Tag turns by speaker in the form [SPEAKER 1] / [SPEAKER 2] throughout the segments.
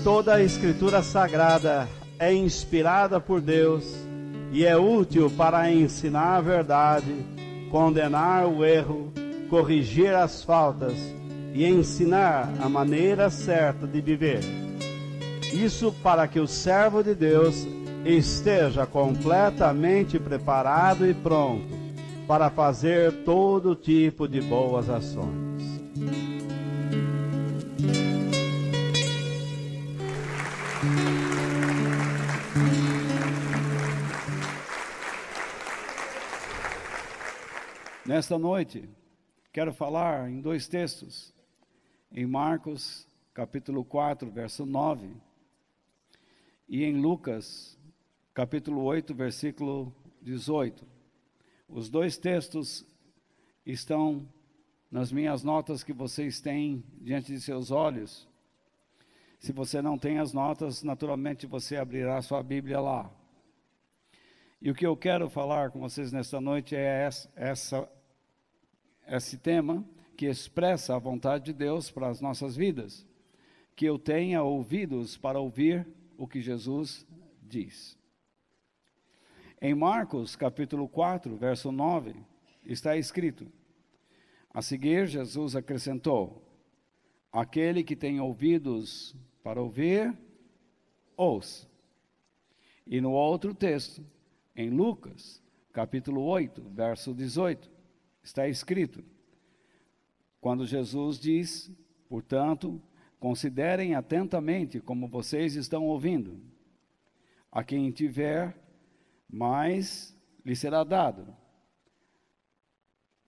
[SPEAKER 1] Toda a Escritura Sagrada é inspirada por Deus e é útil para ensinar a verdade, condenar o erro, corrigir as faltas e ensinar a maneira certa de viver. Isso para que o servo de Deus esteja completamente preparado e pronto para fazer todo tipo de boas ações. Nesta noite, quero falar em dois textos, em Marcos, capítulo 4, verso 9, e em Lucas, capítulo 8, versículo 18. Os dois textos estão nas minhas notas que vocês têm diante de seus olhos. Se você não tem as notas, naturalmente você abrirá sua Bíblia lá. E o que eu quero falar com vocês nesta noite é esse tema que expressa a vontade de Deus para as nossas vidas, que eu tenha ouvidos para ouvir o que Jesus diz. Em Marcos, capítulo 4, verso 9, está escrito: a seguir, Jesus acrescentou: aquele que tem ouvidos para ouvir, ouça. E no outro texto, em Lucas, capítulo 8, verso 18, está escrito, quando Jesus diz, portanto, considerem atentamente como vocês estão ouvindo. A quem tiver, mais lhe será dado.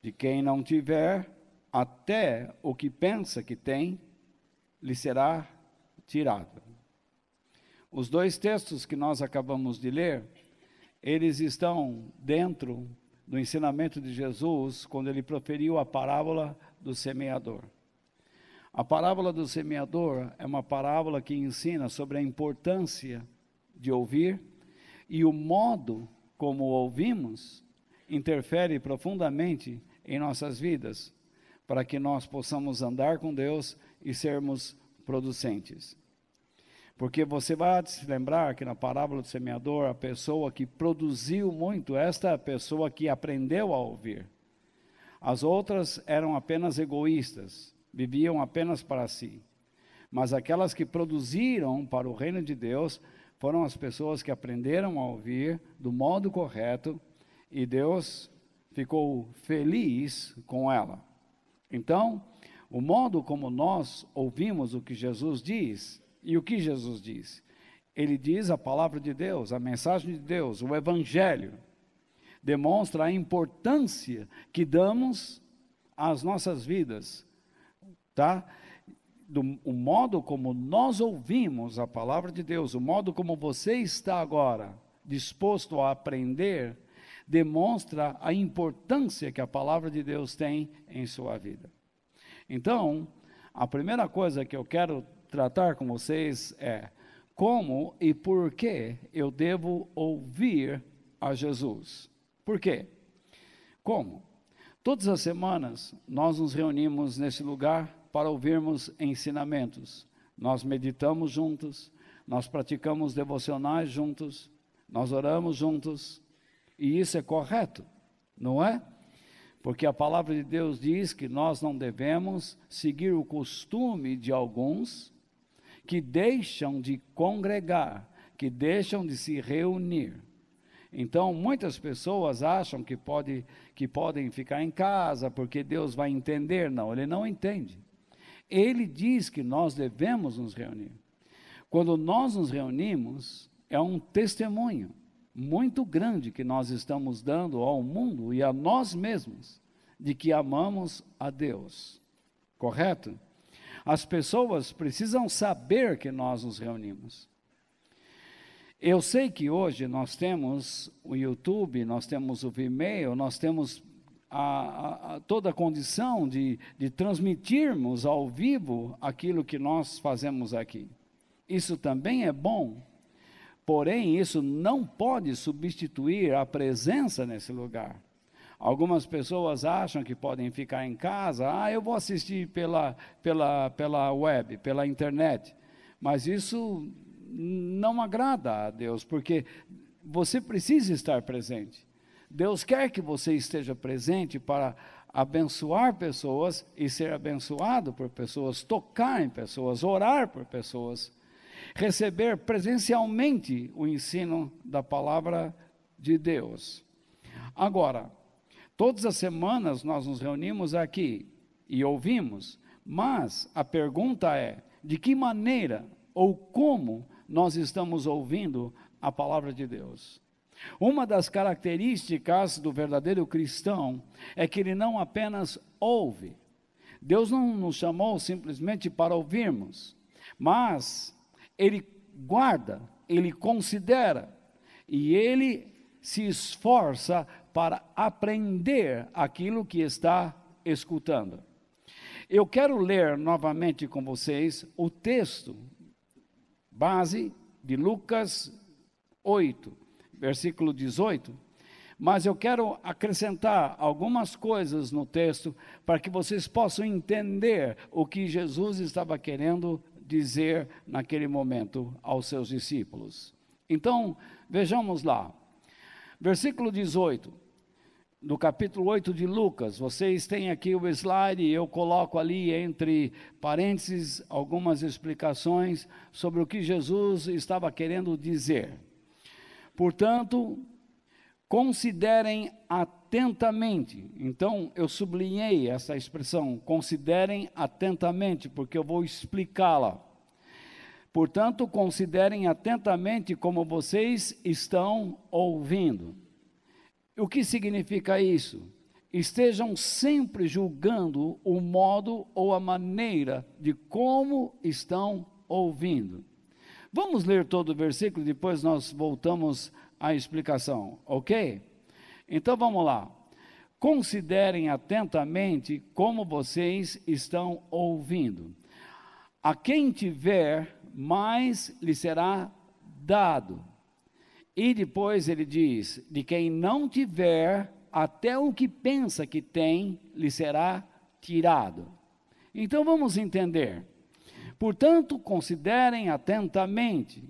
[SPEAKER 1] De quem não tiver, até o que pensa que tem, lhe será tirado. Os dois textos que nós acabamos de ler, eles estão dentro do ensinamento de Jesus, quando ele proferiu a parábola do semeador. A parábola do semeador é uma parábola que ensina sobre a importância de ouvir, e o modo como ouvimos interfere profundamente em nossas vidas, para que nós possamos andar com Deus e sermos producentes. Porque você vai se lembrar que na parábola do semeador, a pessoa que produziu muito, esta é a pessoa que aprendeu a ouvir. As outras eram apenas egoístas, viviam apenas para si. Mas aquelas que produziram para o reino de Deus, foram as pessoas que aprenderam a ouvir do modo correto, e Deus ficou feliz com ela. Então, o modo como nós ouvimos o que Jesus diz, e o que Jesus diz? Ele diz a palavra de Deus, a mensagem de Deus, o Evangelho. Demonstra a importância que damos às nossas vidas, tá? O modo como nós ouvimos a palavra de Deus, o modo como você está agora disposto a aprender, demonstra a importância que a palavra de Deus tem em sua vida. Então, a primeira coisa que eu quero tratar com vocês é como e por que eu devo ouvir a Jesus. Por quê? Como? Todas as semanas nós nos reunimos nesse lugar para ouvirmos ensinamentos. Nós meditamos juntos, nós praticamos devocionais juntos, nós oramos juntos, e isso é correto, não é? Porque a palavra de Deus diz que nós não devemos seguir o costume de alguns que deixam de congregar, que deixam de se reunir. Então, muitas pessoas acham que podem ficar em casa, porque Deus vai entender. Não, Ele não entende. Ele diz que nós devemos nos reunir. Quando nós nos reunimos, é um testemunho muito grande que nós estamos dando ao mundo e a nós mesmos, de que amamos a Deus. Correto? As pessoas precisam saber que nós nos reunimos. Eu sei que hoje nós temos o YouTube, nós temos o Vimeo, nós temos toda a condição de transmitirmos ao vivo aquilo que nós fazemos aqui. Isso também é bom, porém isso não pode substituir a presença nesse lugar. Algumas pessoas acham que podem ficar em casa, eu vou assistir pela web, pela internet, mas isso não agrada a Deus, porque você precisa estar presente. Deus quer que você esteja presente para abençoar pessoas e ser abençoado por pessoas, tocar em pessoas, orar por pessoas, receber presencialmente o ensino da palavra de Deus. Agora, todas as semanas nós nos reunimos aqui e ouvimos, mas a pergunta é, de que maneira ou como nós estamos ouvindo a palavra de Deus? Uma das características do verdadeiro cristão é que ele não apenas ouve. Deus não nos chamou simplesmente para ouvirmos, mas ele guarda, ele considera e ele se esforça para aprender aquilo que está escutando. Eu quero ler novamente com vocês o texto base de Lucas 8, versículo 18, mas eu quero acrescentar algumas coisas no texto para que vocês possam entender o que Jesus estava querendo dizer naquele momento aos seus discípulos. Então, vejamos lá, versículo 18, do capítulo 8 de Lucas. Vocês têm aqui o slide e eu coloco ali entre parênteses algumas explicações sobre o que Jesus estava querendo dizer. Portanto, considerem atentamente. Então, eu sublinhei essa expressão, considerem atentamente, porque eu vou explicá-la. Portanto, considerem atentamente como vocês estão ouvindo. O que significa isso? Estejam sempre julgando o modo ou a maneira de como estão ouvindo. Vamos ler todo o versículo, depois nós voltamos à explicação, ok? Então vamos lá. Considerem atentamente como vocês estão ouvindo. A quem tiver, mais lhe será dado. E depois ele diz, de quem não tiver, até o que pensa que tem, lhe será tirado. Então vamos entender. Portanto, considerem atentamente,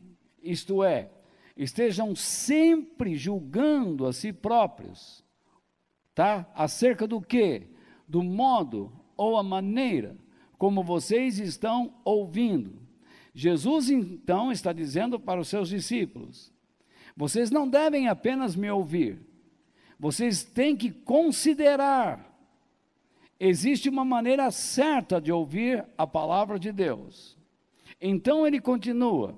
[SPEAKER 1] isto é, estejam sempre julgando a si próprios, tá? Acerca do quê? Do modo ou a maneira como vocês estão ouvindo. Jesus então está dizendo para os seus discípulos, vocês não devem apenas me ouvir, vocês têm que considerar. Existe uma maneira certa de ouvir a palavra de Deus. Então ele continua,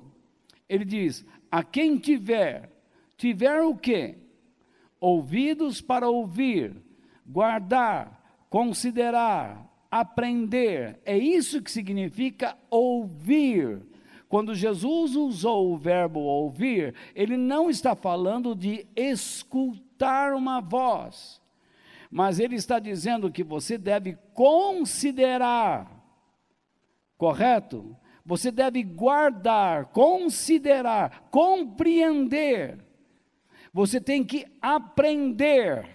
[SPEAKER 1] ele diz, a quem tiver o quê? Ouvidos para ouvir, guardar, considerar, aprender, é isso que significa ouvir. Quando Jesus usou o verbo ouvir, ele não está falando de escutar uma voz, mas ele está dizendo que você deve considerar, correto? Você deve guardar, considerar, compreender. Você tem que aprender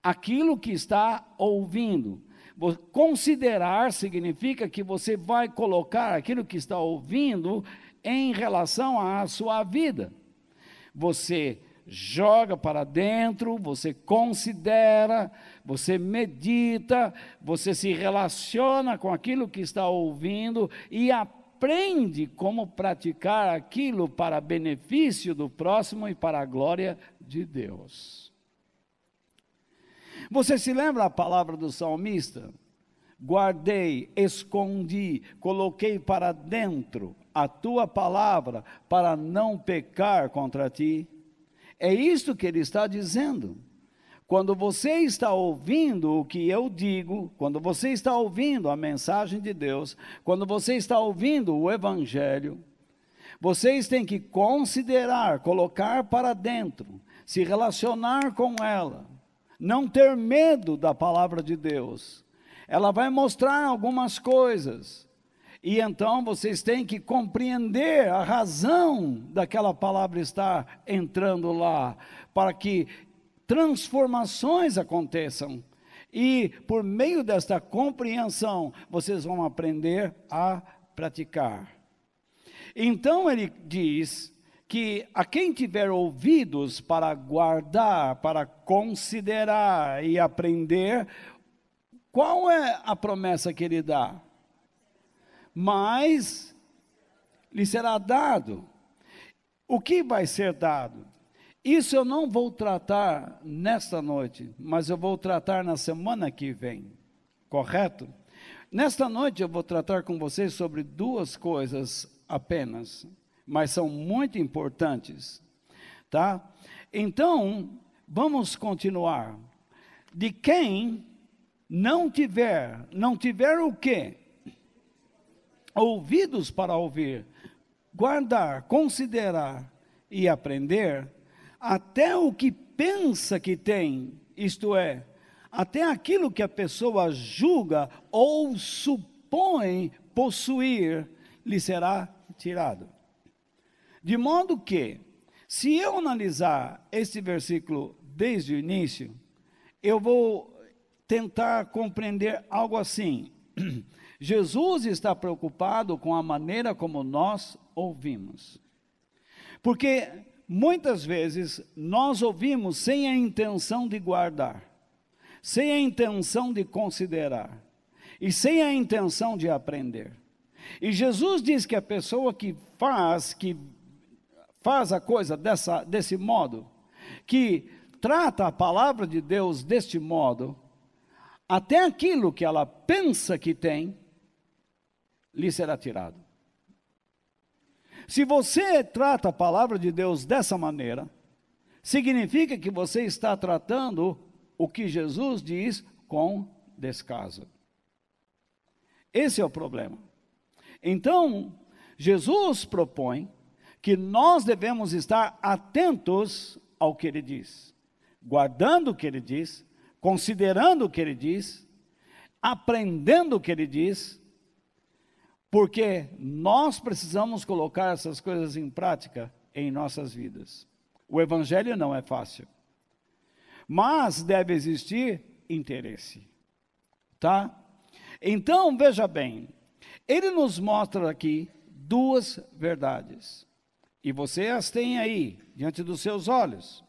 [SPEAKER 1] aquilo que está ouvindo. Considerar significa que você vai colocar aquilo que está ouvindo em relação à sua vida. Você joga para dentro, você considera, você medita, você se relaciona com aquilo que está ouvindo e aprende como praticar aquilo para benefício do próximo e para a glória de Deus. Você se lembra a palavra do salmista? Guardei, escondi, coloquei para dentro a tua palavra para não pecar contra ti. É isto que ele está dizendo. quando você está ouvindo o que eu digo, quando você está ouvindo a mensagem de Deus, quando você está ouvindo o Evangelho, vocês têm que considerar, colocar para dentro, se relacionar com ela, não ter medo da palavra de Deus. Ela vai mostrar algumas coisas, e então vocês têm que compreender a razão daquela palavra estar entrando lá, para que transformações aconteçam, e por meio desta compreensão, vocês vão aprender a praticar. Então ele diz que a quem tiver ouvidos para guardar, para considerar e aprender, qual é a promessa que ele dá? Mas lhe será dado. O que vai ser dado? Isso eu não vou tratar nesta noite, mas eu vou tratar na semana que vem, correto? Nesta noite eu vou tratar com vocês sobre duas coisas apenas, mas são muito importantes, tá? Então, vamos continuar. De quem não tiver o quê? Ouvidos para ouvir, guardar, considerar e aprender, até o que pensa que tem, isto é, até aquilo que a pessoa julga ou supõe possuir, lhe será tirado. De modo que, se eu analisar este versículo desde o início, eu vou tentar compreender algo assim. Jesus está preocupado com a maneira como nós ouvimos. Porque muitas vezes nós ouvimos sem a intenção de guardar, sem a intenção de considerar e sem a intenção de aprender. E Jesus diz que a pessoa que faz a coisa desse modo, que trata a palavra de Deus deste modo, até aquilo que ela pensa que tem, lhe será tirado. Se você trata a palavra de Deus dessa maneira, significa que você está tratando o que Jesus diz com descaso. Esse é o problema. Então, Jesus propõe que nós devemos estar atentos ao que ele diz, guardando o que ele diz, considerando o que ele diz, aprendendo o que ele diz, porque nós precisamos colocar essas coisas em prática em nossas vidas. O evangelho não é fácil, mas deve existir interesse, tá? Então, veja bem, ele nos mostra aqui duas verdades, e você as tem aí, diante dos seus olhos.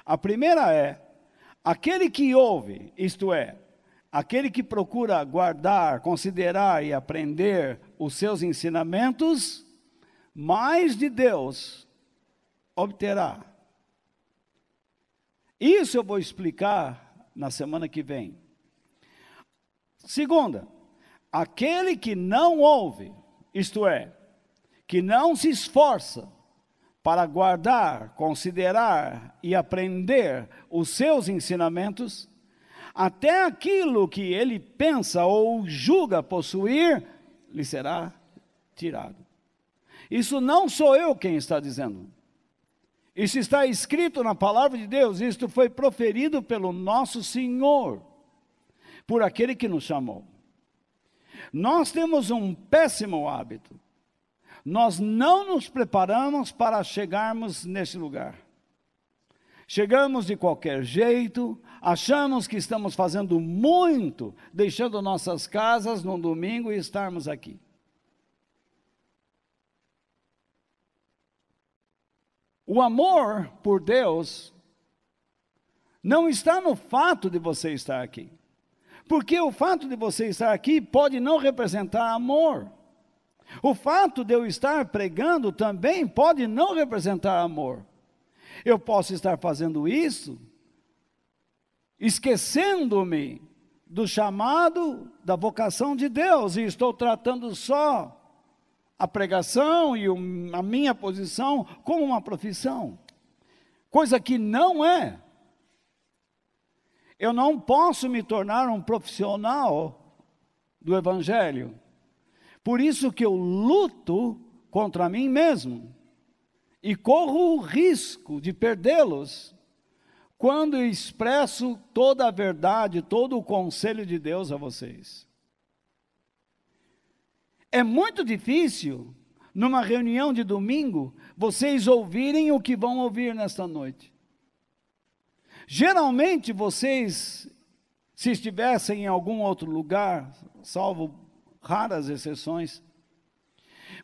[SPEAKER 1] A primeira é, aquele que ouve, isto é, aquele que procura guardar, considerar e aprender os seus ensinamentos, mais de Deus obterá. Isso eu vou explicar na semana que vem. Segunda, aquele que não ouve, isto é, que não se esforça para guardar, considerar e aprender os seus ensinamentos, até aquilo que ele pensa ou julga possuir, lhe será tirado. Isso não sou eu quem está dizendo. Isso está escrito na palavra de Deus, isto foi proferido pelo nosso Senhor, por aquele que nos chamou. Nós temos um péssimo hábito. Nós não nos preparamos para chegarmos nesse lugar. Chegamos de qualquer jeito, achamos que estamos fazendo muito, deixando nossas casas no domingo e estarmos aqui. O amor por Deus não está no fato de você estar aqui. Porque o fato de você estar aqui pode não representar amor. O fato de eu estar pregando também pode não representar amor. Eu posso estar fazendo isso, esquecendo-me do chamado, da vocação de Deus, e estou tratando só a pregação e a minha posição como uma profissão, coisa que não é. eu não posso me tornar um profissional do Evangelho. Por isso que eu luto contra mim mesmo e corro o risco de perdê-los quando eu expresso toda a verdade, todo o conselho de Deus a vocês. É muito difícil, numa reunião de domingo, vocês ouvirem o que vão ouvir nesta noite. Geralmente vocês, se estivessem em algum outro lugar, salvo raras exceções,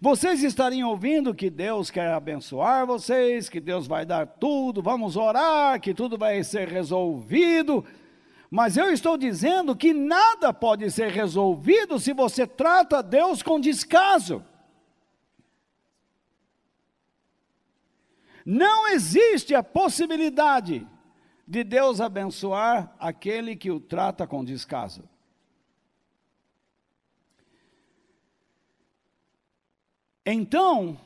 [SPEAKER 1] vocês estariam ouvindo que Deus quer abençoar vocês, que Deus vai dar tudo, vamos orar, que tudo vai ser resolvido. Mas eu estou dizendo que nada pode ser resolvido se você trata Deus com descaso. Não existe a possibilidade de Deus abençoar aquele que o trata com descaso. Então,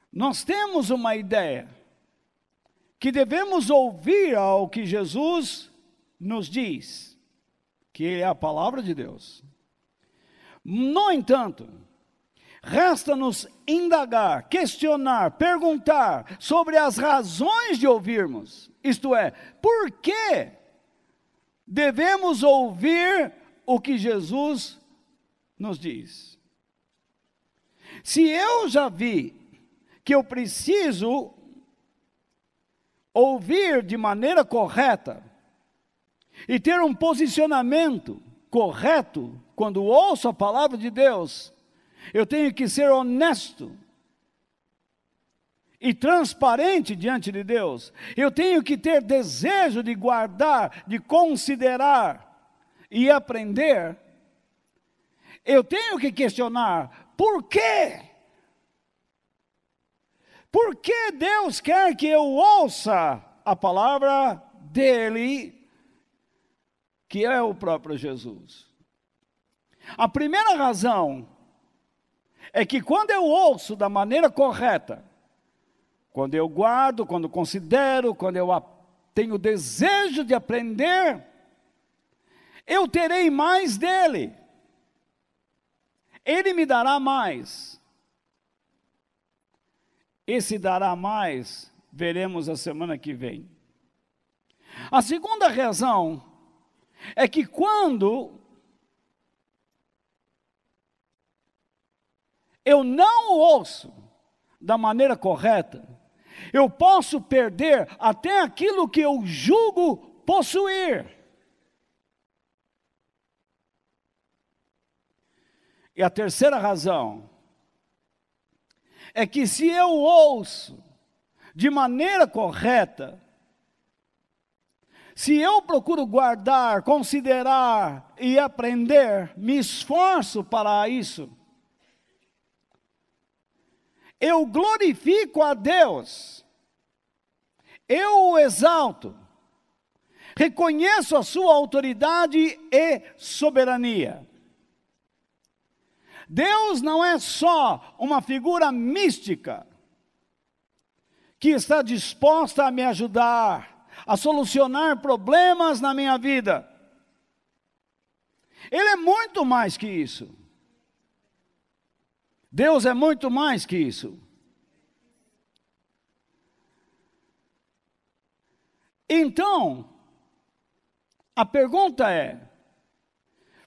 [SPEAKER 1] nós temos uma ideia, que devemos ouvir ao que Jesus nos diz, que é a palavra de Deus. No entanto, resta-nos indagar, questionar, perguntar sobre as razões de ouvirmos, isto é, por que devemos ouvir o que Jesus nos diz. Se eu já vi que eu preciso ouvir de maneira correta e ter um posicionamento correto quando ouço a palavra de Deus, eu tenho que ser honesto e transparente diante de Deus. Eu tenho que ter desejo de guardar, de considerar e aprender. Eu tenho que questionar: por quê? Por que Deus quer que eu ouça a palavra dele, que é o próprio Jesus? A primeira razão é que quando eu ouço da maneira correta, quando eu guardo, quando considero, quando eu tenho desejo de aprender, eu terei mais dele. Ele me dará mais. Esse dará mais, veremos a semana que vem. A segunda razão é que quando eu não ouço da maneira correta, eu posso perder até aquilo que eu julgo possuir. E a terceira razão é que se eu ouço de maneira correta, se eu procuro guardar, considerar e aprender, me esforço para isso, eu glorifico a Deus, eu o exalto, reconheço a sua autoridade e soberania. Deus não é só uma figura mística que está disposta a me ajudar, a solucionar problemas na minha vida. Ele é muito mais que isso. Deus é muito mais que isso. Então, a pergunta é: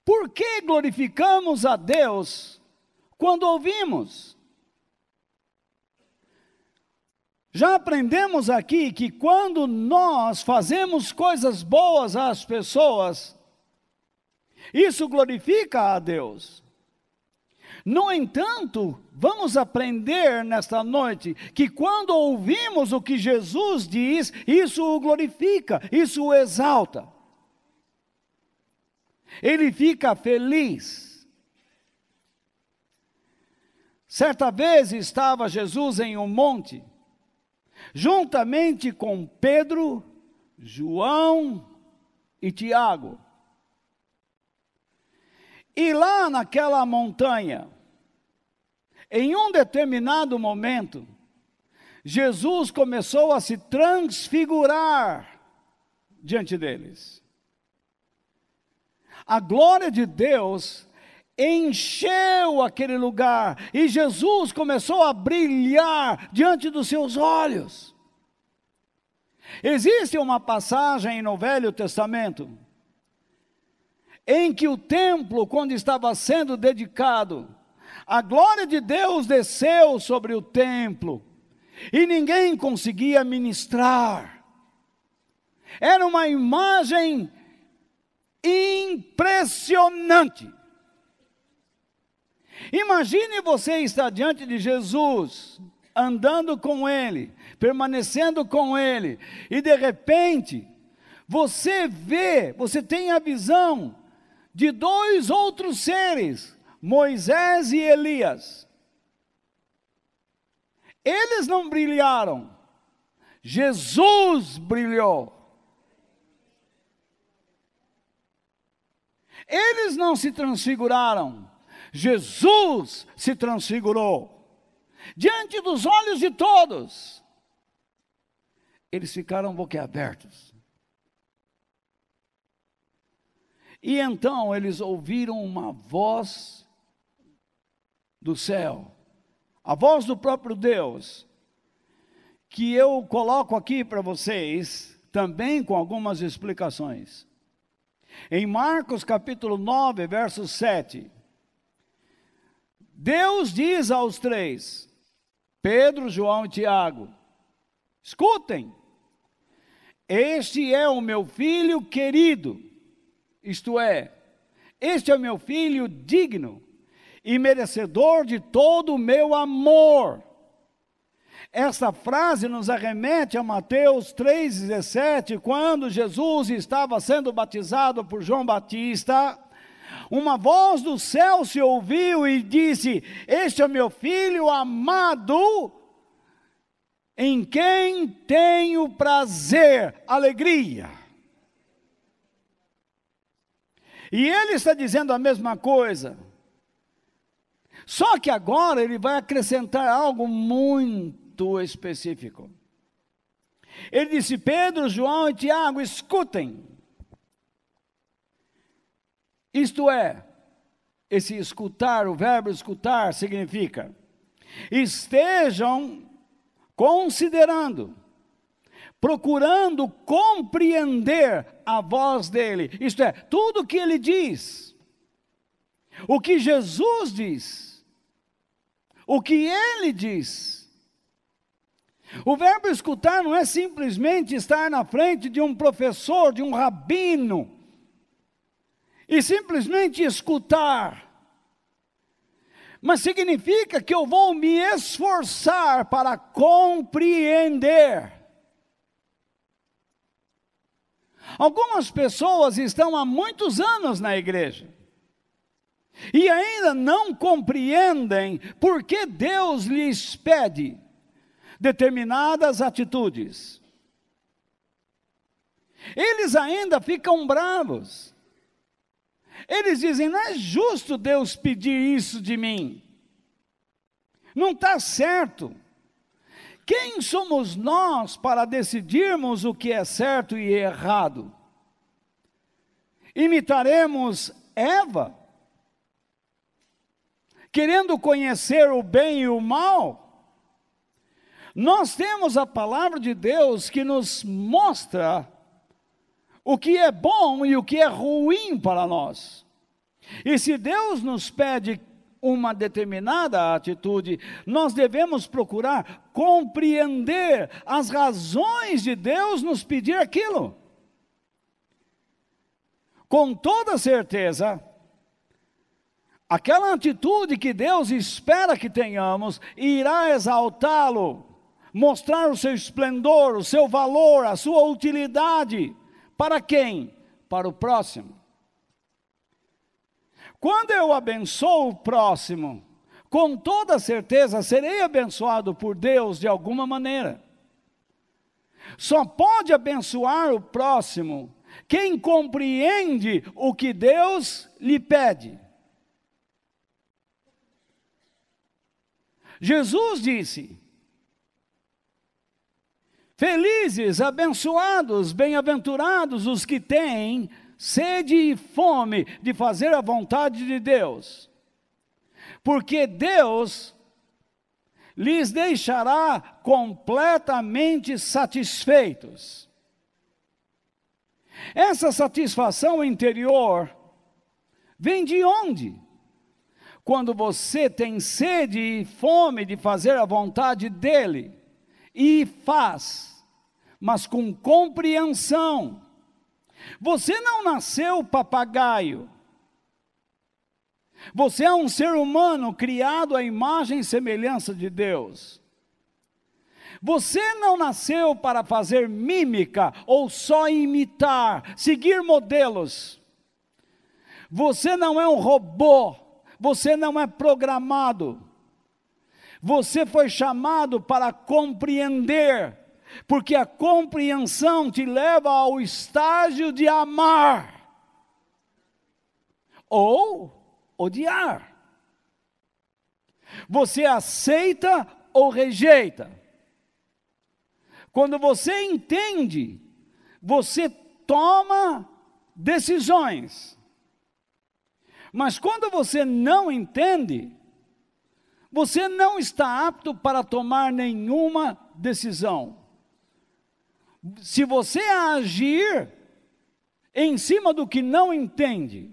[SPEAKER 1] por que glorificamos a Deus quando ouvimos? Já aprendemos aqui que quando nós fazemos coisas boas às pessoas, isso glorifica a Deus. No entanto, vamos aprender nesta noite que quando ouvimos o que Jesus diz, isso o glorifica, isso o exalta. Ele fica feliz. Certa vez estava Jesus em um monte, juntamente com Pedro, João e Tiago. E lá naquela montanha, em um determinado momento, Jesus começou a se transfigurar diante deles. A glória de Deus encheu aquele lugar e Jesus começou a brilhar diante dos seus olhos. Existe uma passagem no Velho Testamento em que o templo, quando estava sendo dedicado, a glória de Deus desceu sobre o templo e ninguém conseguia ministrar. Era uma imagem impressionante. Imagine você estar diante de Jesus, andando com Ele, permanecendo com Ele, e de repente, você tem a visão de dois outros seres, Moisés e Elias. Eles não brilharam, Jesus brilhou. Eles não se transfiguraram, Jesus se transfigurou. Diante dos olhos de todos, eles ficaram boquiabertos. E então eles ouviram uma voz do céu, a voz do próprio Deus, que eu coloco aqui para vocês, também com algumas explicações. Em Marcos capítulo 9, verso 7, Deus diz aos três, Pedro, João e Tiago, escutem, este é o meu filho querido, isto é, este é o meu filho digno e merecedor de todo o meu amor. Esta frase nos arremete a Mateus 3,17, quando Jesus estava sendo batizado por João Batista. Uma voz do céu se ouviu e disse, este é meu filho amado, em quem tenho prazer, alegria. E ele está dizendo a mesma coisa. Só que agora ele vai acrescentar algo muito específico. Ele disse, Pedro, João e Tiago, escutem. Isto é, esse escutar, o verbo escutar significa, estejam considerando, procurando compreender a voz dele. Isto é, tudo o que ele diz, o que Jesus diz, o que ele diz. O verbo escutar não é simplesmente estar na frente de um professor, de um rabino, e simplesmente escutar. Mas significa que eu vou me esforçar para compreender. Algumas pessoas estão há muitos anos na igreja e ainda não compreendem por que Deus lhes pede determinadas atitudes. Eles ainda ficam bravos. Eles dizem, não é justo Deus pedir isso de mim. Não está certo. Quem somos nós para decidirmos o que é certo e errado? Imitaremos Eva, querendo conhecer o bem e o mal? Nós temos a palavra de Deus que nos mostra o que é bom e o que é ruim para nós. E se Deus nos pede uma determinada atitude, nós devemos procurar compreender as razões de Deus nos pedir aquilo. Com toda certeza, aquela atitude que Deus espera que tenhamos, irá exaltá-lo, mostrar o seu esplendor, o seu valor, a sua utilidade. Para quem? Para o próximo. Quando eu abençoo o próximo, com toda certeza serei abençoado por Deus de alguma maneira. Só pode abençoar o próximo quem compreende o que Deus lhe pede. Jesus disse, Felizes, abençoados, bem-aventurados os que têm sede e fome de fazer a vontade de Deus, porque Deus lhes deixará completamente satisfeitos. Essa satisfação interior vem de onde? Quando você tem sede e fome de fazer a vontade dEle, e faz, mas com compreensão. Você não nasceu papagaio. Você é um ser humano criado à imagem e semelhança de Deus. Você não nasceu para fazer mímica ou só imitar, seguir modelos. Você não é um robô, você não é programado. Você foi chamado para compreender, porque a compreensão te leva ao estágio de amar ou odiar. Você aceita ou rejeita. Quando você entende, você toma decisões. Mas quando você não entende, você não está apto para tomar nenhuma decisão. Se você agir em cima do que não entende,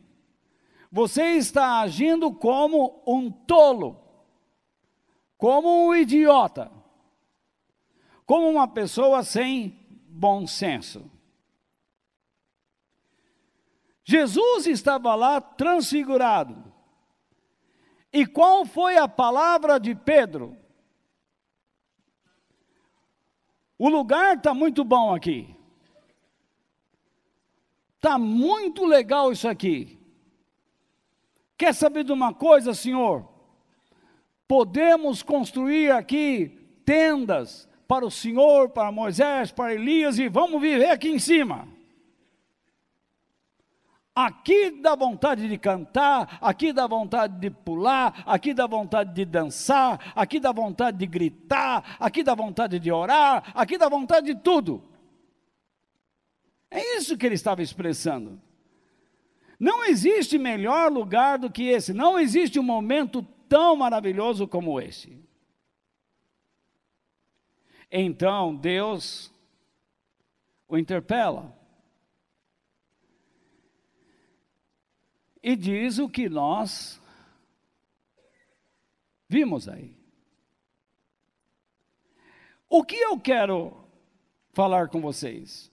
[SPEAKER 1] você está agindo como um tolo, como um idiota, como uma pessoa sem bom senso. Jesus estava lá transfigurado. E qual foi a palavra de Pedro? O lugar está muito bom aqui. Está muito legal isso aqui. Quer saber de uma coisa, Senhor? Podemos construir aqui tendas para o Senhor, para Moisés, para Elias, e vamos viver aqui em cima. Aqui dá vontade de cantar, aqui dá vontade de pular, aqui dá vontade de dançar, aqui dá vontade de gritar, aqui dá vontade de orar, aqui dá vontade de tudo. É isso que ele estava expressando. Não existe melhor lugar do que esse, não existe um momento tão maravilhoso como esse. Então Deus o interpela. E diz o que nós vimos aí. O que eu quero falar com vocês?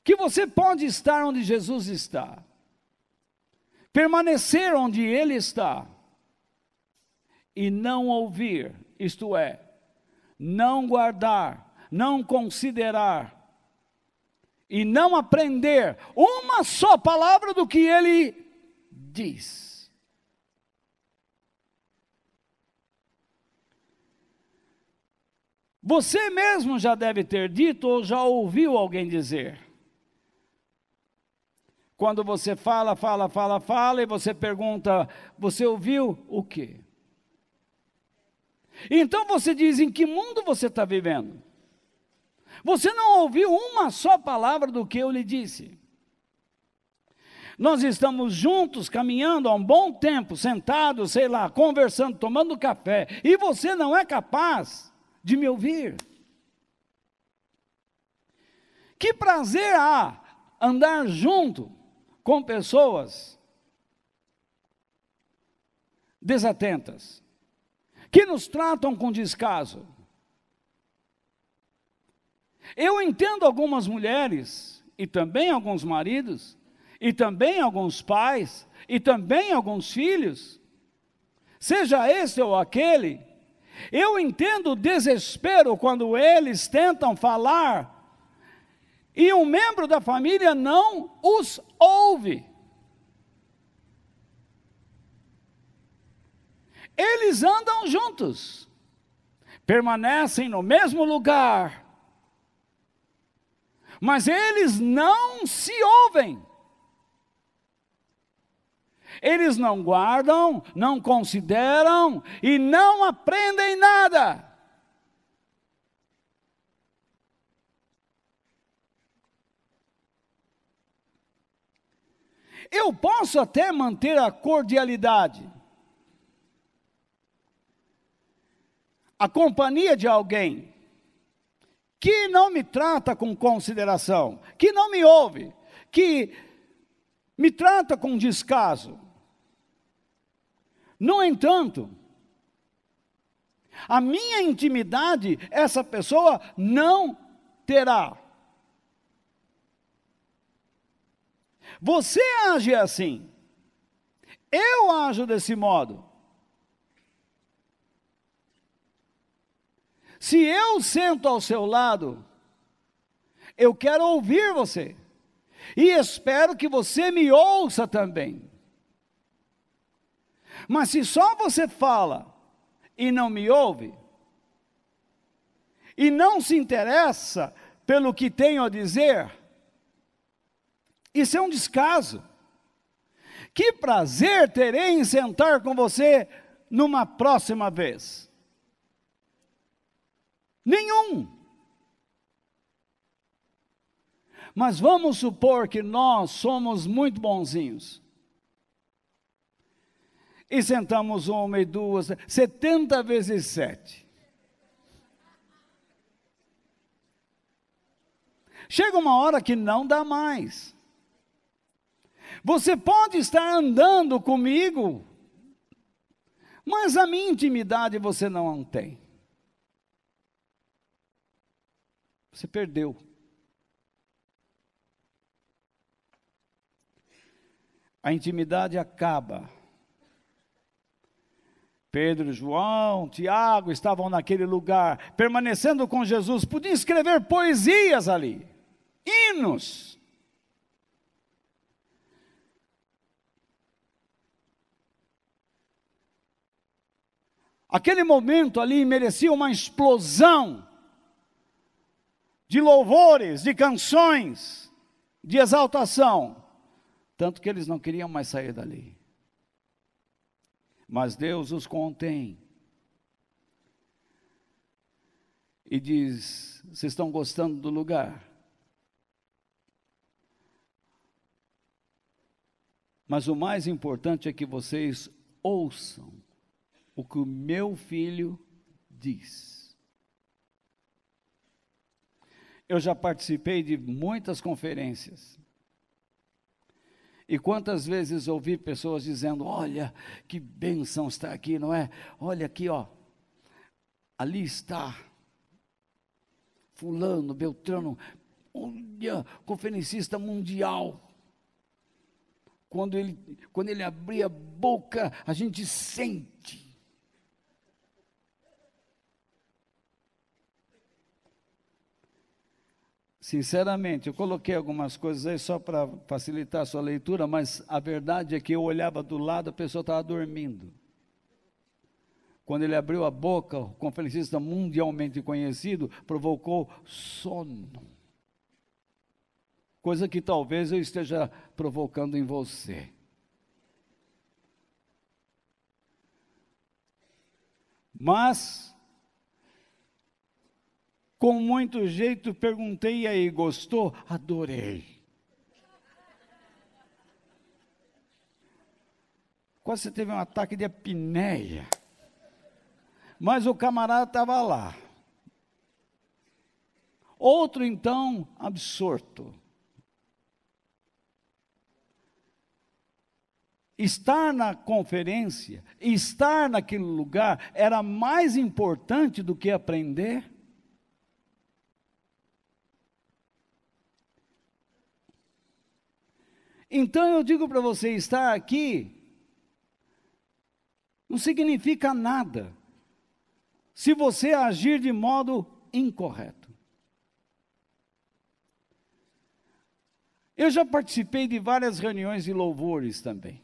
[SPEAKER 1] Que você pode estar onde Jesus está, permanecer onde Ele está, e não ouvir, isto é, não guardar, não considerar, e não aprender uma só palavra do que Ele diz. Você mesmo já deve ter dito ou já ouviu alguém dizer. Quando você fala, e você pergunta, você ouviu o quê? Então você diz, em que mundo você está vivendo? Você não ouviu uma só palavra do que eu lhe disse. Nós estamos juntos, caminhando há um bom tempo, sentados, sei lá, conversando, tomando café, e você não é capaz de me ouvir. Que prazer há andar junto com pessoas desatentas, que nos tratam com descaso. Eu entendo algumas mulheres, e também alguns maridos, e também alguns pais, e também alguns filhos, seja esse ou aquele, eu entendo o desespero quando eles tentam falar, e um membro da família não os ouve. Eles andam juntos, permanecem no mesmo lugar, mas eles não se ouvem. Eles não guardam, não consideram e não aprendem nada. Eu posso até manter a cordialidade, a companhia de alguém que não me trata com consideração, que não me ouve, que me trata com descaso. No entanto, a minha intimidade, essa pessoa não terá. Você age assim, eu ajo desse modo. Se eu sento ao seu lado, eu quero ouvir você, e espero que você me ouça também. Mas se só você fala e não me ouve, e não se interessa pelo que tenho a dizer, isso é um descaso. Que prazer terei em sentar com você numa próxima vez? Nenhum. Mas vamos supor que nós somos muito bonzinhos. E sentamos uma e duas, 70 vezes 7. Chega uma hora que não dá mais. Você pode estar andando comigo, mas a minha intimidade você não tem. Você perdeu. A intimidade acaba. Pedro, João, Tiago estavam naquele lugar, permanecendo com Jesus, podiam escrever poesias ali, hinos. Aquele momento ali merecia uma explosão de louvores, de canções, de exaltação, tanto que eles não queriam mais sair dali. Mas Deus os contém e diz: vocês estão gostando do lugar? Mas o mais importante é que vocês ouçam o que o meu filho diz. Eu já participei de muitas conferências. E quantas vezes ouvi pessoas dizendo: olha, que bênção estar aqui, não é? Olha aqui, ó. Ali está fulano, Beltrano, olha, conferencista mundial. Quando ele abria a boca, a gente sente. Sinceramente, eu coloquei algumas coisas aí só para facilitar a sua leitura, mas a verdade é que eu olhava do lado, a pessoa estava dormindo. Quando ele abriu a boca, o conferencista mundialmente conhecido provocou sono. Coisa que talvez eu esteja provocando em você. Mas, com muito jeito, perguntei: e aí, gostou? Adorei. Quase você teve um ataque de apneia. Mas o camarada estava lá. Outro, então, absorto. Estar na conferência, estar naquele lugar, era mais importante do que aprender? Então eu digo para você, estar aqui não significa nada se você agir de modo incorreto. Eu já participei de várias reuniões de louvores também.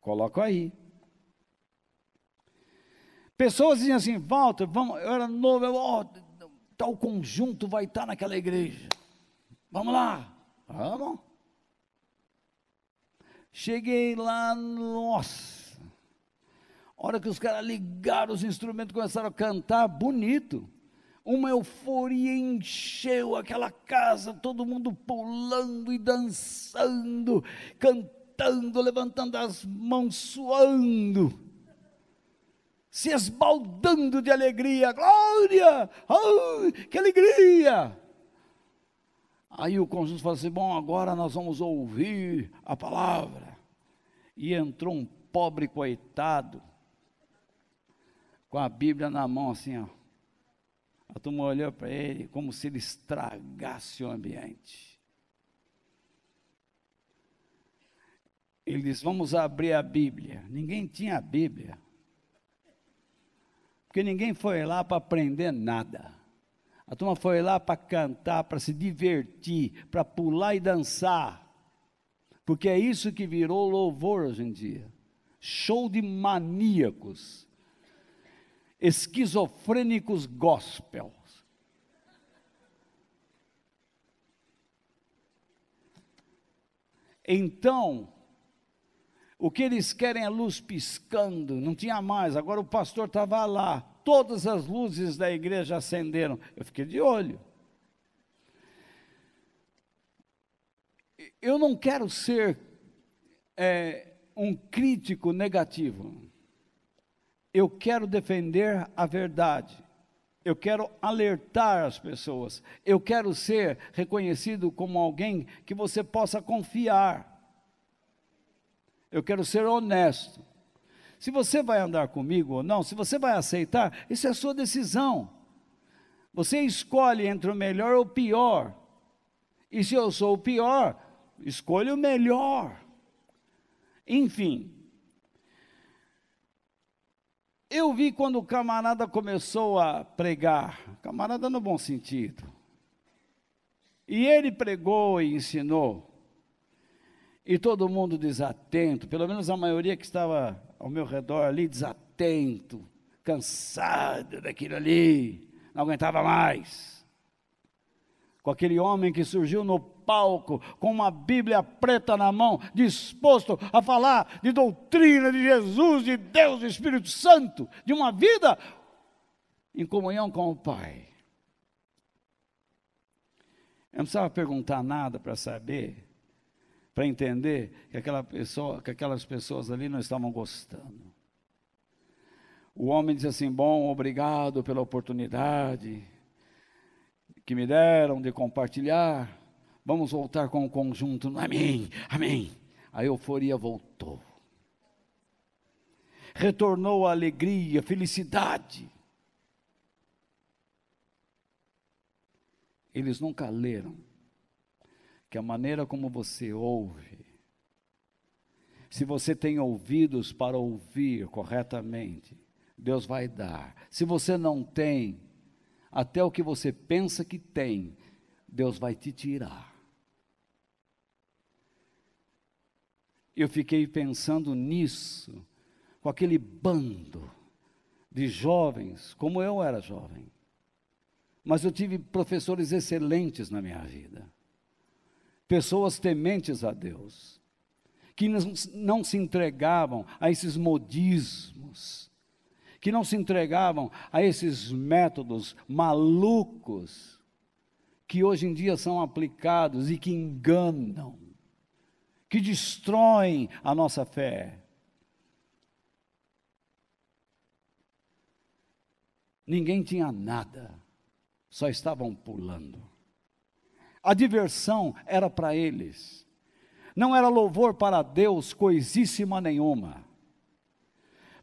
[SPEAKER 1] Coloco aí. Pessoas diziam assim: Walter, vamos, eu era novo, tal conjunto vai estar naquela igreja. Vamos lá. Vamos. Cheguei lá, nossa. A hora que os caras ligaram os instrumentos, começaram a cantar, bonito. uma euforia encheu aquela casa, todo mundo pulando e dançando, cantando, levantando as mãos, suando, se esbaldando de alegria. Glória! Ai, que alegria! Aí o conjunto falou assim: bom, agora nós vamos ouvir a palavra. E entrou um pobre coitado, com a Bíblia na mão assim, ó. A turma olhou para ele como se ele estragasse o ambiente. Ele disse: vamos abrir a Bíblia. Ninguém tinha a Bíblia, porque ninguém foi lá para aprender nada. A turma foi lá para cantar, para se divertir, para pular e dançar, porque é isso que virou louvor hoje em dia. Show de maníacos, esquizofrênicos gospel. Então, o que eles querem é luz piscando, não tinha mais, agora o pastor estava lá, todas as luzes da igreja acenderam, eu fiquei de olho. Eu não quero ser um crítico negativo, eu quero defender a verdade, eu quero alertar as pessoas, eu quero ser reconhecido como alguém que você possa confiar, eu quero ser honesto. Se você vai andar comigo ou não, se você vai aceitar, isso é a sua decisão, você escolhe entre o melhor ou o pior, e se eu sou o pior, escolha o melhor. Enfim, eu vi quando o camarada começou a pregar, camarada no bom sentido, e ele pregou e ensinou, e todo mundo desatento, pelo menos a maioria que estava ao meu redor ali, desatento, cansado daquilo ali, não aguentava mais, com aquele homem que surgiu no palco, com uma Bíblia preta na mão, disposto a falar de doutrina de Jesus, de Deus, do Espírito Santo, de uma vida em comunhão com o Pai. Eu não precisava perguntar nada para saber, para entender que aquelas pessoas ali não estavam gostando. O homem disse assim: bom, obrigado pela oportunidade que me deram de compartilhar, vamos voltar com o conjunto, amém, amém. A euforia voltou, retornou a alegria, felicidade. Eles nunca leram que a maneira como você ouve, se você tem ouvidos para ouvir corretamente, Deus vai dar. Se você não tem, até o que você pensa que tem, Deus vai te tirar. Eu fiquei pensando nisso, com aquele bando de jovens, como eu era jovem. Mas eu tive professores excelentes na minha vida. Pessoas tementes a Deus, que não se entregavam a esses modismos, que não se entregavam a esses métodos malucos, que hoje em dia são aplicados e que enganam, que destroem a nossa fé. Ninguém tinha nada, só estavam pulando. A diversão era para eles, não era louvor para Deus coisíssima nenhuma,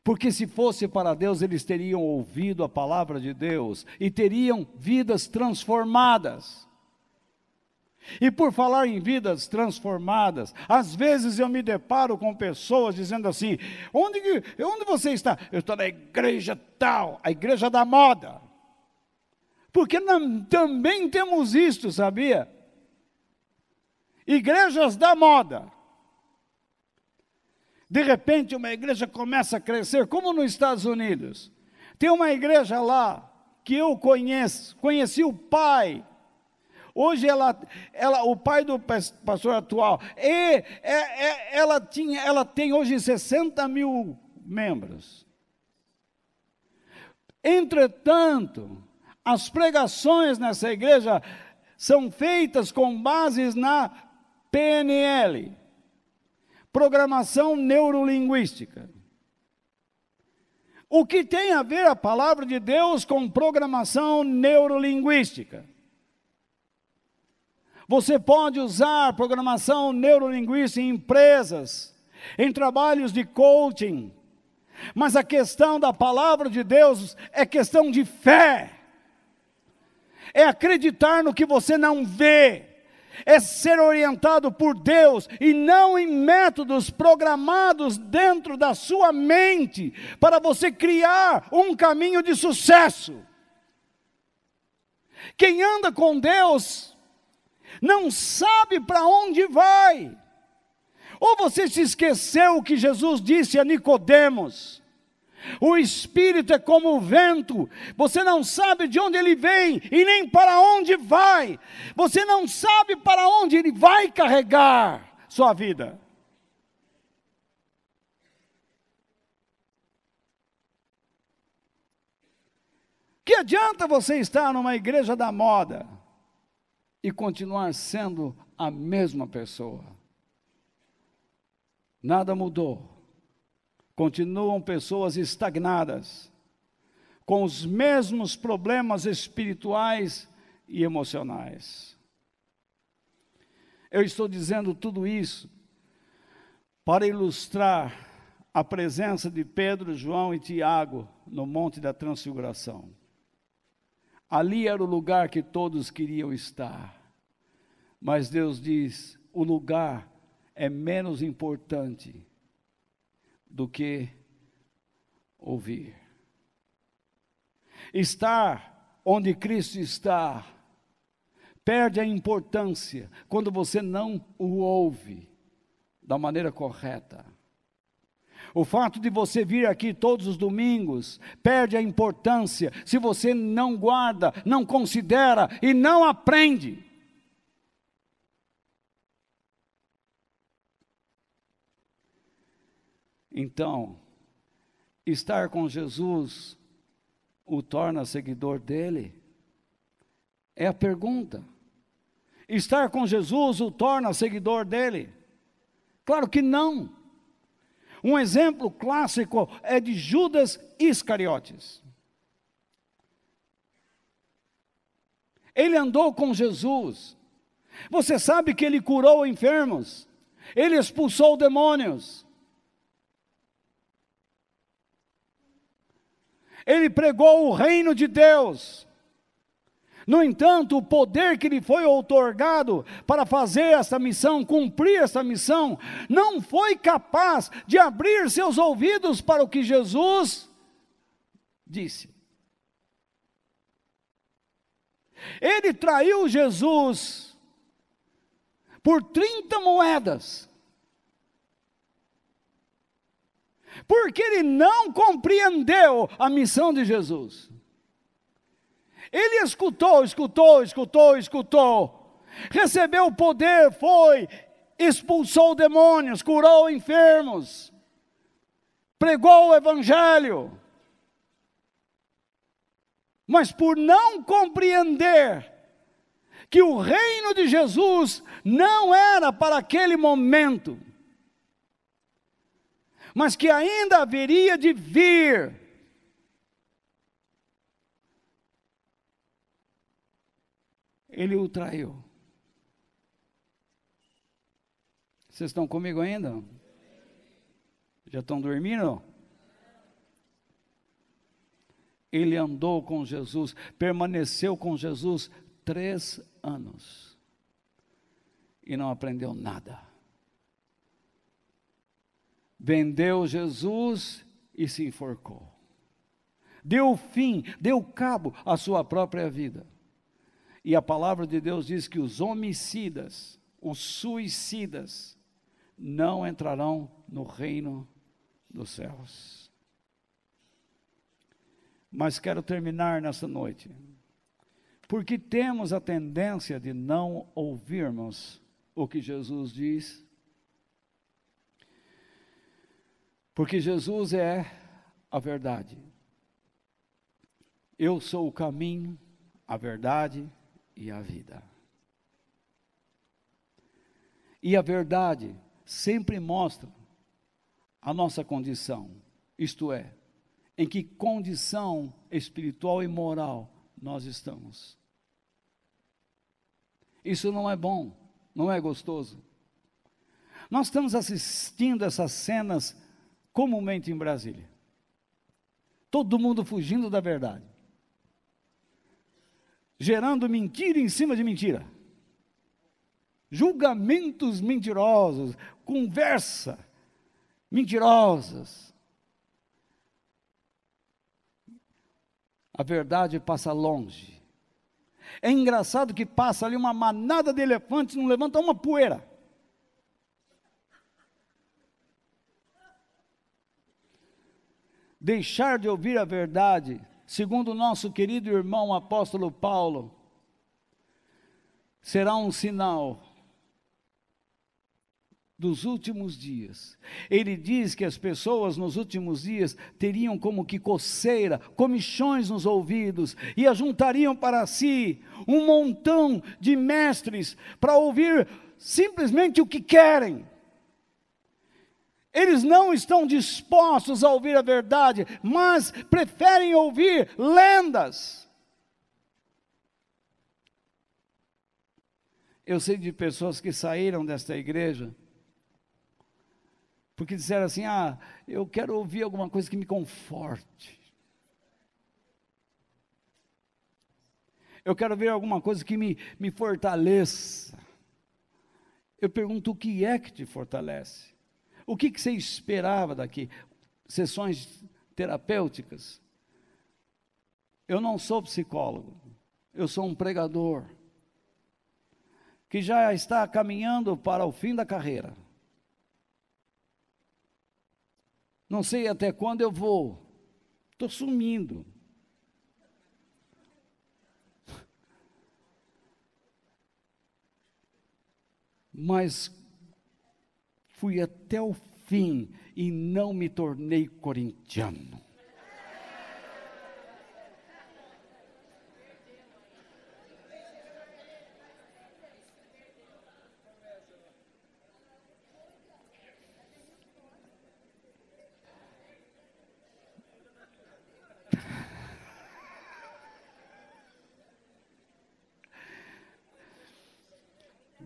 [SPEAKER 1] porque se fosse para Deus, eles teriam ouvido a palavra de Deus, e teriam vidas transformadas. E por falar em vidas transformadas, às vezes eu me deparo com pessoas dizendo assim: onde você está? Eu estou na igreja tal, a igreja da moda. Porque também temos isto, sabia? Igrejas da moda. De repente uma igreja começa a crescer, como nos Estados Unidos. Tem uma igreja lá, que eu conheci o pai. Hoje o pai do pastor atual, ela tem hoje 60 mil membros. Entretanto, As pregações nessa igreja são feitas com bases na PNL, Programação Neurolinguística. O que tem a ver a palavra de Deus com programação neurolinguística? Você pode usar programação neurolinguística em empresas, em trabalhos de coaching, mas a questão da palavra de Deus é questão de fé. É acreditar no que você não vê, é ser orientado por Deus e não em métodos programados dentro da sua mente para você criar um caminho de sucesso. Quem anda com Deus não sabe para onde vai. Ou você se esqueceu o que Jesus disse a Nicodemos: o Espírito é como o vento, você não sabe de onde ele vem e nem para onde vai, você não sabe para onde ele vai carregar sua vida. Que adianta você estar numa igreja da moda e continuar sendo a mesma pessoa? Nada mudou. Continuam pessoas estagnadas, com os mesmos problemas espirituais e emocionais. Eu estou dizendo tudo isso para ilustrar a presença de Pedro, João e Tiago no Monte da Transfiguração. Ali era o lugar que todos queriam estar, mas Deus diz: o lugar é menos importante do que ouvir. Estar onde Cristo está perde a importância quando você não o ouve da maneira correta. O fato de você vir aqui todos os domingos perde a importância se você não guarda, não considera e não aprende. Então, estar com Jesus o torna seguidor dele? É a pergunta. Estar com Jesus o torna seguidor dele? Claro que não. Um exemplo clássico é de Judas Iscariotes. Ele andou com Jesus. Você sabe que ele curou enfermos, ele expulsou demônios. Ele pregou o reino de Deus. No entanto, o poder que lhe foi outorgado para fazer essa missão, cumprir essa missão, não foi capaz de abrir seus ouvidos para o que Jesus disse. Ele traiu Jesus por 30 moedas. Porque ele não compreendeu a missão de Jesus. Ele escutou, recebeu o poder, foi, expulsou demônios, curou enfermos, pregou o evangelho. Mas por não compreender que o reino de Jesus não era para aquele momento, mas que ainda haveria de vir. Ele o traiu. Vocês estão comigo ainda? Já estão dormindo? Ele andou com Jesus, permaneceu com Jesus 3 anos e não aprendeu nada. Vendeu Jesus e se enforcou. Deu fim, deu cabo à sua própria vida. E a palavra de Deus diz que os homicidas, os suicidas, não entrarão no reino dos céus. Mas quero terminar nessa noite, porque temos a tendência de não ouvirmos o que Jesus diz. Porque Jesus é a verdade. Eu sou o caminho, a verdade e a vida. E a verdade sempre mostra a nossa condição, isto é, em que condição espiritual e moral nós estamos. Isso não é bom, não é gostoso. Nós estamos assistindo essas cenas comumente em Brasília. Todo mundo fugindo da verdade. Gerando mentira em cima de mentira. Julgamentos mentirosos, conversa mentirosas. A verdade passa longe. É engraçado que passa ali uma manada de elefantes, não levanta uma poeira. Deixar de ouvir a verdade, segundo o nosso querido irmão apóstolo Paulo, será um sinal dos últimos dias. Ele diz que as pessoas nos últimos dias teriam como que coceira, comichões nos ouvidos, e ajuntariam para si um montão de mestres para ouvir simplesmente o que querem. Eles não estão dispostos a ouvir a verdade, mas preferem ouvir lendas. Eu sei de pessoas que saíram desta igreja porque disseram assim: eu quero ouvir alguma coisa que me conforte. Eu quero ver alguma coisa que me fortaleça. Eu pergunto: o que é que te fortalece? O que você esperava daqui? Sessões terapêuticas? Eu não sou psicólogo, eu sou um pregador, que já está caminhando para o fim da carreira. Não sei até quando eu vou, estou sumindo. Mas fui até o fim e não me tornei corintiano.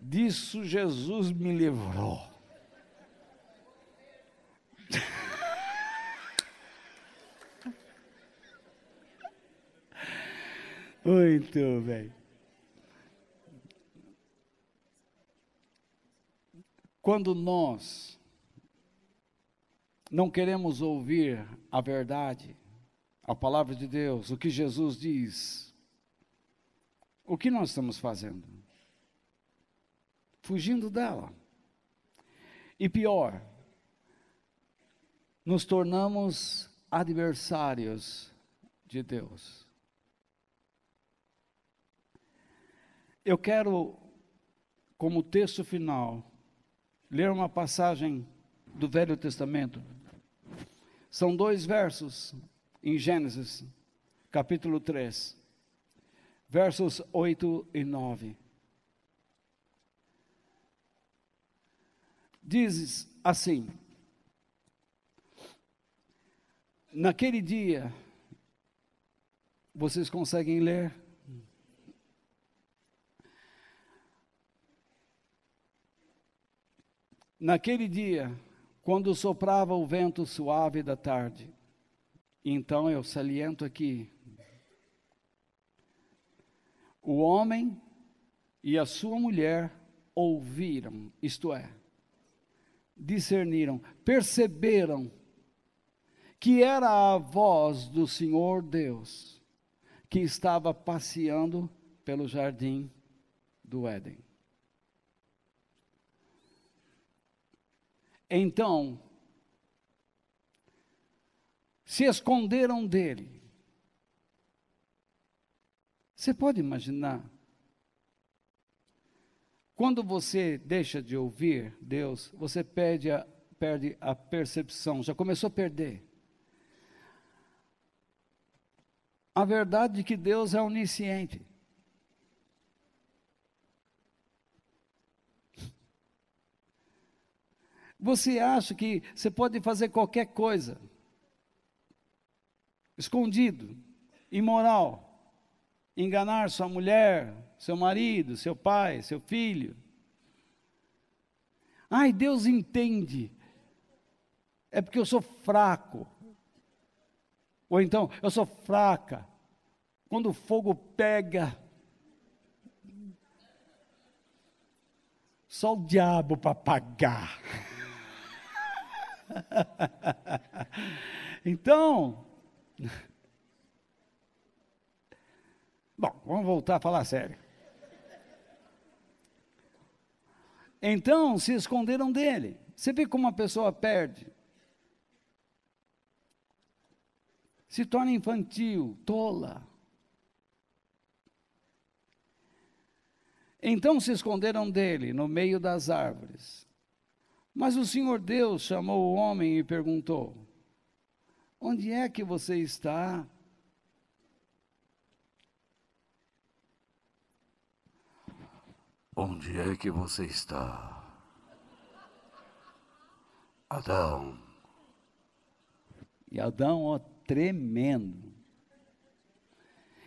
[SPEAKER 1] Disso Jesus me livrou. Muito bem. Quando nós não queremos ouvir a verdade, a palavra de Deus, o que Jesus diz, o que nós estamos fazendo? Fugindo dela. E pior, nos tornamos adversários de Deus. Eu quero, como texto final, ler uma passagem do Velho Testamento. São 2 versos em Gênesis, capítulo 3, versos 8 e 9. Diz assim: naquele dia, vocês conseguem ler? Naquele dia, quando soprava o vento suave da tarde, então eu saliento aqui, o homem e a sua mulher ouviram, isto é, discerniram, perceberam que era a voz do Senhor Deus que estava passeando pelo jardim do Éden. Então, se esconderam dele. Você pode imaginar? Quando você deixa de ouvir Deus, você perde a percepção, já começou a perder. A verdade é que Deus é onisciente. Você acha que você pode fazer qualquer coisa, escondido, imoral, enganar sua mulher, seu marido, seu pai, seu filho. Ai, Deus entende, é porque eu sou fraco. Ou então, eu sou fraca. Quando o fogo pega, só o diabo para apagar. Então, bom, vamos voltar a falar sério. Então, se esconderam dele. Você vê como uma pessoa perde. Se torna infantil, tola. Então se esconderam dele no meio das árvores. Mas o Senhor Deus chamou o homem e perguntou: onde é que você está? Onde é que você está, Adão? E Adão, ó, tremendo.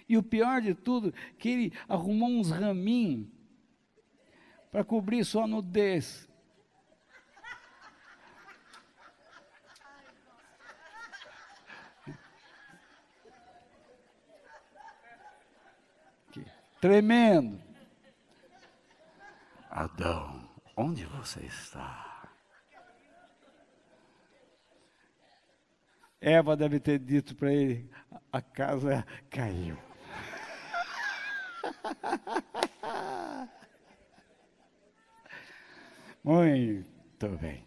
[SPEAKER 1] E o pior de tudo, que ele arrumou uns raminhos para cobrir sua nudez. Tremendo. Adão, onde você está? Eva deve ter dito para ele: a casa caiu. Muito bem.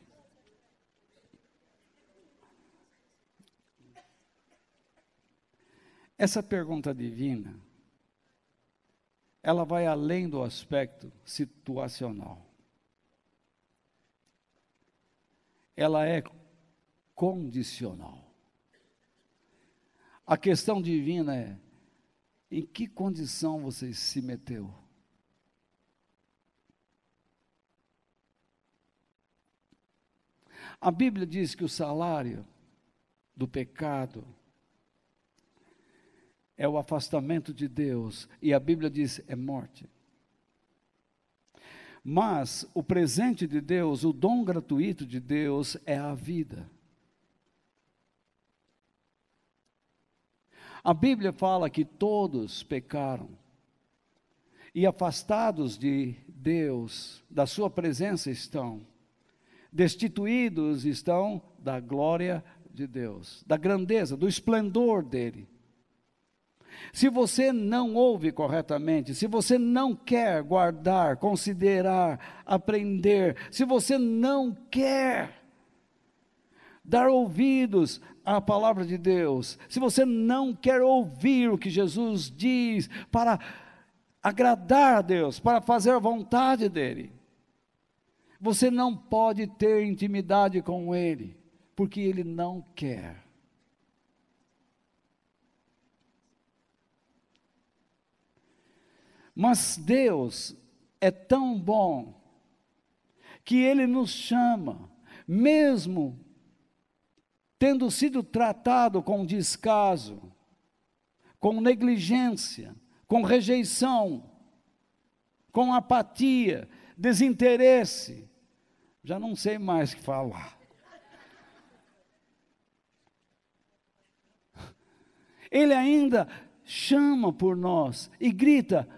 [SPEAKER 1] Essa pergunta divina, ela vai além do aspecto situacional. Ela é condicional. A questão divina é: em que condição você se meteu? A Bíblia diz que o salário do pecado é o afastamento de Deus, e a Bíblia diz é morte. Mas o presente de Deus, o dom gratuito de Deus é a vida. A Bíblia fala que todos pecaram e afastados de Deus, da sua presença estão, destituídos estão da glória de Deus, da grandeza, do esplendor dele. Se você não ouve corretamente, se você não quer guardar, considerar, aprender, se você não quer dar ouvidos à palavra de Deus, se você não quer ouvir o que Jesus diz para agradar a Deus, para fazer a vontade dele, você não pode ter intimidade com ele, porque ele não quer. Mas Deus é tão bom que Ele nos chama, mesmo tendo sido tratado com descaso, com negligência, com rejeição, com apatia, desinteresse, já não sei mais o que falar. Ele ainda chama por nós e grita: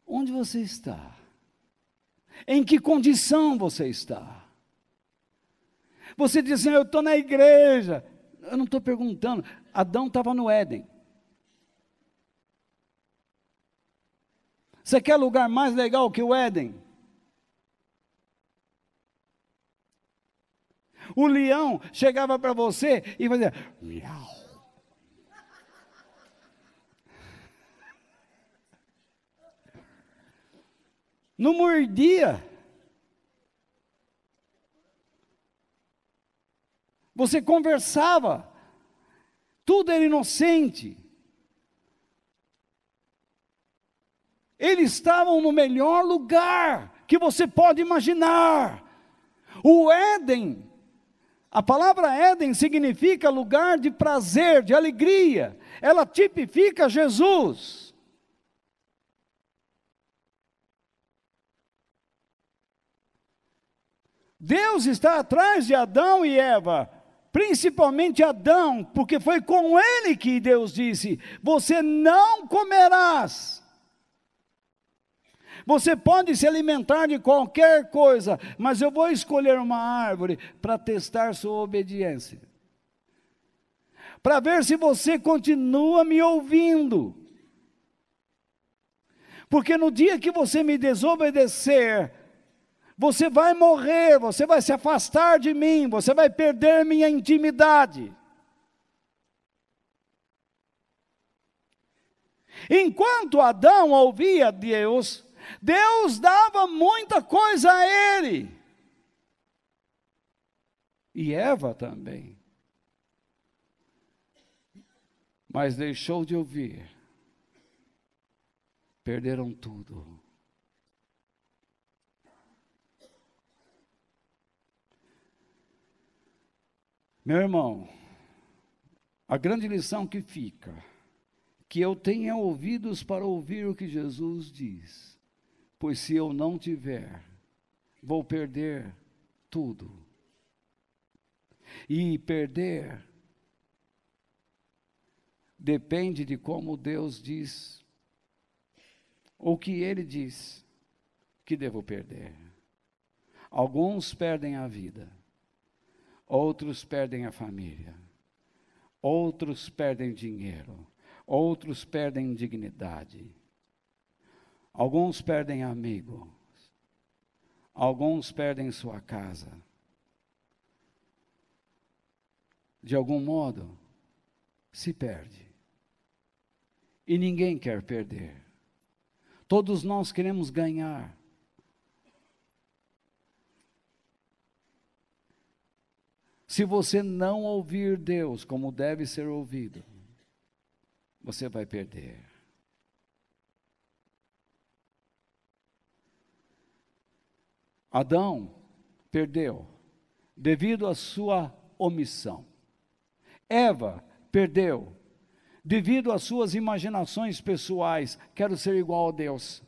[SPEAKER 1] onde você está? Em que condição você está? Você diz assim: eu estou na igreja. Eu não estou perguntando. Adão estava no Éden. Você quer lugar mais legal que o Éden? O leão chegava para você e fazia miau. Não mordia. Você conversava. Tudo era inocente. Eles estavam no melhor lugar que você pode imaginar. O Éden, a palavra Éden significa lugar de prazer, de alegria. Ela tipifica Jesus. Deus está atrás de Adão e Eva, principalmente Adão, porque foi com ele que Deus disse: você não comerás. Você pode se alimentar de qualquer coisa, mas eu vou escolher uma árvore para testar sua obediência, para ver se você continua me ouvindo. Porque no dia que você me desobedecer, você vai morrer, você vai se afastar de mim, você vai perder minha intimidade. Enquanto Adão ouvia Deus, Deus dava muita coisa a ele. E Eva também. Mas deixou de ouvir. Perderam tudo. Meu irmão, a grande lição que fica, que eu tenha ouvidos para ouvir o que Jesus diz, pois se eu não tiver, vou perder tudo. E perder depende de como Deus diz, ou que Ele diz que devo perder. Alguns perdem a vida. Outros perdem a família, outros perdem dinheiro, outros perdem dignidade, alguns perdem amigos, alguns perdem sua casa. De algum modo, se perde. E ninguém quer perder. Todos nós queremos ganhar. Se você não ouvir Deus como deve ser ouvido, você vai perder. Adão perdeu devido à sua omissão. Eva perdeu devido às suas imaginações pessoais. Quero ser igual a Deus.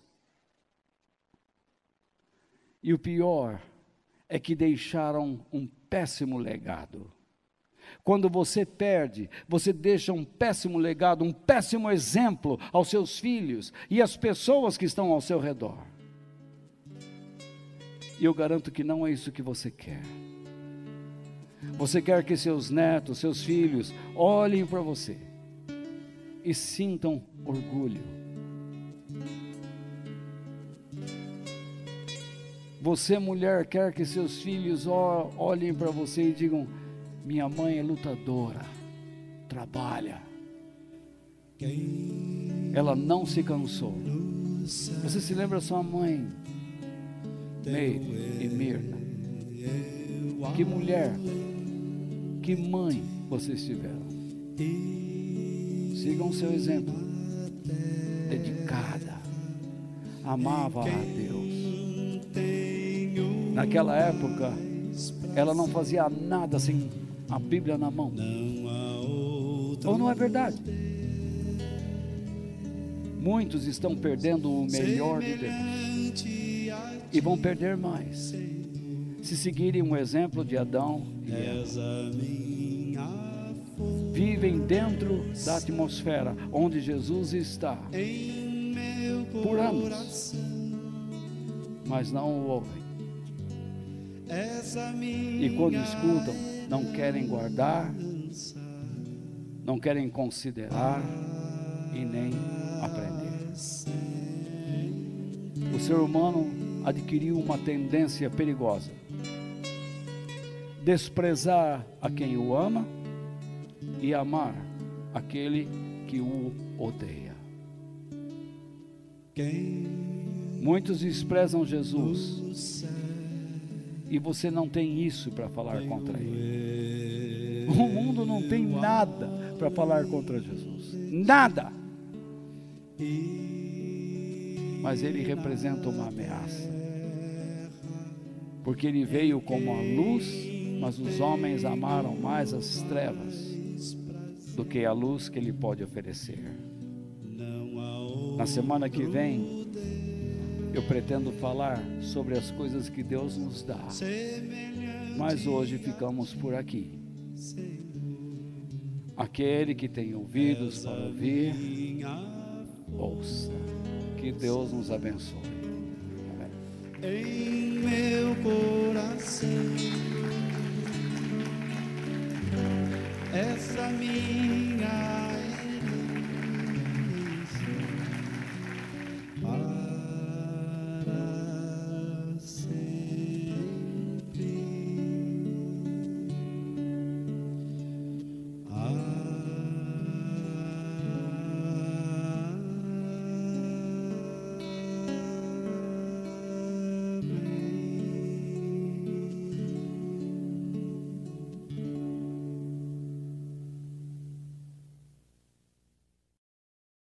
[SPEAKER 1] E o pior é que deixaram um péssimo legado. Quando você perde, você deixa um péssimo legado, um péssimo exemplo aos seus filhos e às pessoas que estão ao seu redor. E eu garanto que não é isso que você quer. Você quer que seus netos, seus filhos, olhem para você e sintam orgulho. Você, mulher, quer que seus filhos olhem para você e digam: minha mãe é lutadora, trabalha, ela não se cansou. Você se lembra da sua mãe, Meire e Mirna? Que mulher, que mãe vocês tiveram. Sigam o seu exemplo. Dedicada, amava a Deus. Naquela época, ela não fazia nada sem a Bíblia na mão. Ou não é verdade? Muitos estão perdendo o melhor de Deus. E vão perder mais se seguirem o exemplo de Adão e Eva. Vivem dentro da atmosfera onde Jesus está por anos, mas não o ouvem. E quando escutam, não querem guardar, não querem considerar e nem aprender. O ser humano adquiriu uma tendência perigosa: desprezar a quem o ama e amar aquele que o odeia. Muitos desprezam Jesus e você não tem isso para falar contra ele. O mundo não tem nada para falar contra Jesus, nada. Mas ele representa uma ameaça. porque ele veio como a luz, mas os homens amaram mais as trevas do que a luz que ele pode oferecer. Na semana que vem, eu pretendo falar sobre as coisas que Deus nos dá, mas hoje ficamos por aqui. Aquele que tem ouvidos para ouvir, ouça. Que Deus nos abençoe. Amém.
[SPEAKER 2] Em meu coração, essa minha